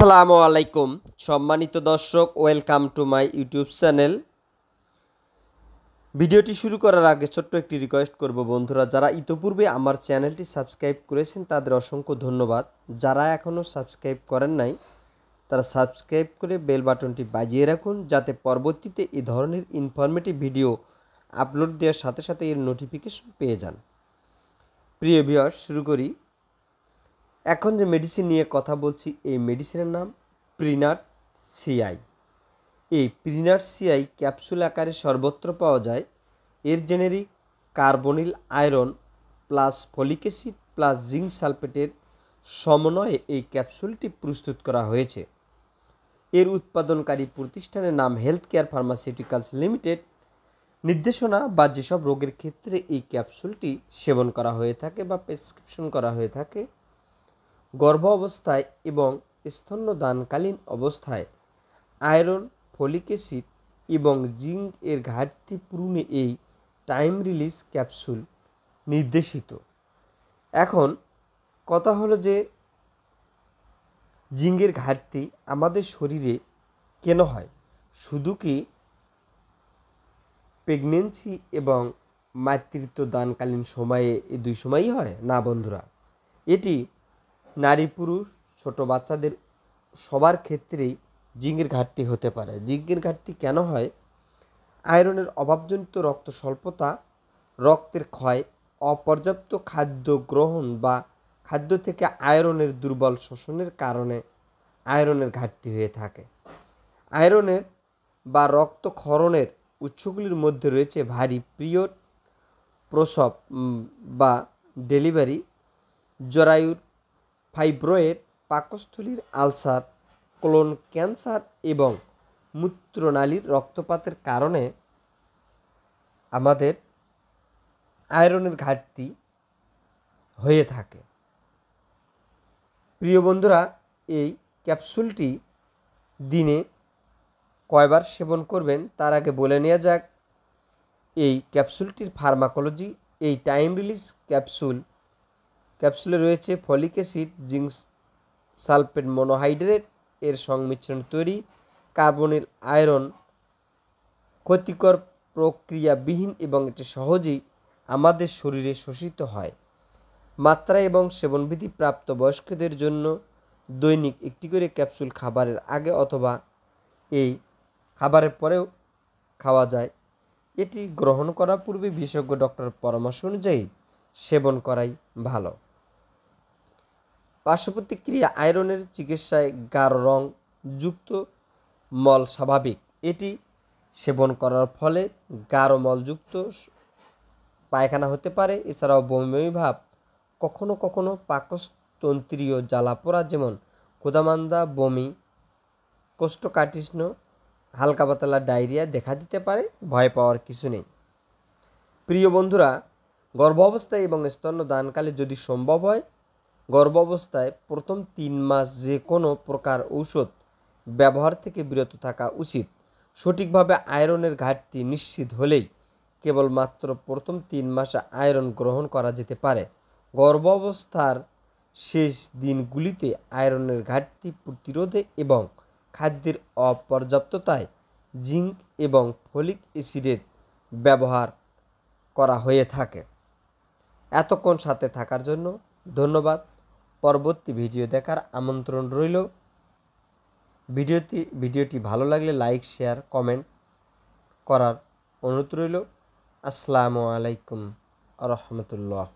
আসসালামু আলাইকুম সম্মানিত দর্শক, welcome to my YouTube channel. ভিডিওটি শুরু করার আগে ছোট্ট একটি রিকোয়েস্ট করব বন্ধুরা, যারা ইতোপূর্বে আমার চ্যানেলটি সাবস্ক্রাইব করেছেন তাদের অসংখ্য ধন্যবাদ। যারা এখনও সাবস্ক্রাইব করেন নাই তারা সাবস্ক্রাইব করে বেল বাটনটি বাজিয়ে রাখুন, যাতে পরবর্তীতে এই ধরনের ইনফরমেটিভ ভিডিও আপলোড দেওয়ার সাথে সাথে এর নোটিফিকেশন পেয়ে যান। প্রিয় ভিউয়ার্স, শুরু করি। এখন যে মেডিসিন নিয়ে কথা বলছি, এই মেডিসিনের নাম প্রিনাট সিআই। এই প্রিনাট সিআই ক্যাপসুল আকারে সর্বত্র পাওয়া যায়। এর generic carbonyl iron plus folic acid plus zinc সালফেটের সমন্বয়ে এই ক্যাপসুলটি প্রস্তুত করা হয়েছে। এর উৎপাদনকারী প্রতিষ্ঠানের নাম হেলথ কেয়ার ফার্মাসিউটিক্যালস লিমিটেড। নির্দেশনা বা যেসব রোগের ক্ষেত্রে এই ক্যাপসুলটি সেবন করা হয়ে থাকে বা প্রেসক্রিপশন করা হয়ে থাকে: গর্ভ অবস্থায় এবং স্তন্যদানকালীন অবস্থায় আয়রন, ফলিক অ্যাসিড এবং জিঙ্ক এর ঘাটতি পূরণে এই টাইম রিলিজ ক্যাপসুল নির্দেশিত। এখন কথা হলো যে জিঙ্কের ঘাটতি আমাদের শরীরে কেন হয়? শুধু কি প্রেগনেন্সি এবং মাতৃত্বদানকালীন সময়ে এই দুই সময়ই হয়? না বন্ধুরা, এটি নারী পুরুষ ছোট বাচ্চাদের সবার ক্ষেত্রেই জিঙ্কের ঘাটতি হতে পারে। জিঙ্কের ঘাটতি কেন হয়? আয়রনের অভাবজনিত রক্ত স্বল্পতা, রক্তের ক্ষয়, অপর্যাপ্ত খাদ্য গ্রহণ বা খাদ্য থেকে আয়রনের দুর্বল শোষণের কারণে আয়রনের ঘাটতি হয়ে থাকে। আয়রনের বা রক্তক্ষরণের উৎসগুলির মধ্যে রয়েছে ভারী পিরিয়ড, প্রসব বা ডেলিভারি, জরায়ুর ফাইব্রয়েড, পাকস্থলীর আলসার, কোলন ক্যান্সার এবং মূত্রনালীর রক্তপাতের কারণে আমাদের আয়রনের ঘাটতি হয়ে থাকে। প্রিয় বন্ধুরা, এই ক্যাপসুলটি দিনে কয়বার সেবন করবেন তার আগে বলে নেওয়া যাক এই ক্যাপসুলটির ফার্মাকোলজি। এই টাইম রিলিজ ক্যাপসুলে রয়েছে folic acid, zinc sulphate monohydrate এর সংমিশ্রণ তৈরি। কার্বনিল আয়রন ক্ষতিকর প্রক্রিয়াবিহীন এবং এটি সহজেই আমাদের শরীরে শোষিত হয়। মাত্রা এবং সেবনবিধি: প্রাপ্ত বয়স্কদের জন্য দৈনিক একটি করে ক্যাপসুল খাবারের আগে অথবা এই খাবারের পরেও খাওয়া যায়। এটি গ্রহণ করার পূর্বে বিশেষজ্ঞ ডক্টরের পরামর্শ অনুযায়ী সেবন করাই ভালো। পার্শ্ব প্রতিক্রিয়া: আয়রনের চিকিৎসায় গাঢ় রং যুক্ত মল স্বাভাবিক। এটি সেবন করার ফলে গাঢ় মলযুক্ত পায়খানা হতে পারে। এছাড়াও বমি বমি ভাব, কখনো কখনো পাকস্থলীয় জ্বালাপোড়া যেমন ক্ষুধামান্দা, বমি, কোষ্ঠকাঠিন্য, হালকা পাতলা ডায়রিয়া দেখা দিতে পারে। ভয় পাওয়ার কিছু নেই। প্রিয় বন্ধুরা, গর্ভ অবস্থায় এবং স্তন্যদানকালে যদি সম্ভব হয়, গর্ভ অবস্থায় প্রথম 3 মাস যে কোনো প্রকার ঔষধ ব্যবহার থেকে বিরত থাকা উচিত। সঠিকভাবে আয়রনের ঘাটতি নিশ্চিত হলেই কেবলমাত্র প্রথম 3 মাসে আয়রন গ্রহণ করা যেতে পারে। গর্ভ অবস্থার শেষ দিনগুলিতে আয়রনের ঘাটতি প্রতিরোধে এবং খাদ্যের অপর্যাপ্ততায় জিঙ্ক এবং ফলিক অ্যাসিডের ব্যবহার করা হয়ে থাকে। এতক্ষণ সাথে থাকার জন্য ধন্যবাদ। পরবর্তী ভিডিও দেখার আমন্ত্রণ রইল। ভিডিওটি ভালো লাগলে লাইক, শেয়ার, কমেন্ট করার অনুরোধ রইল। আসসালামু আলাইকুম ওয়া রাহমাতুল্লাহ।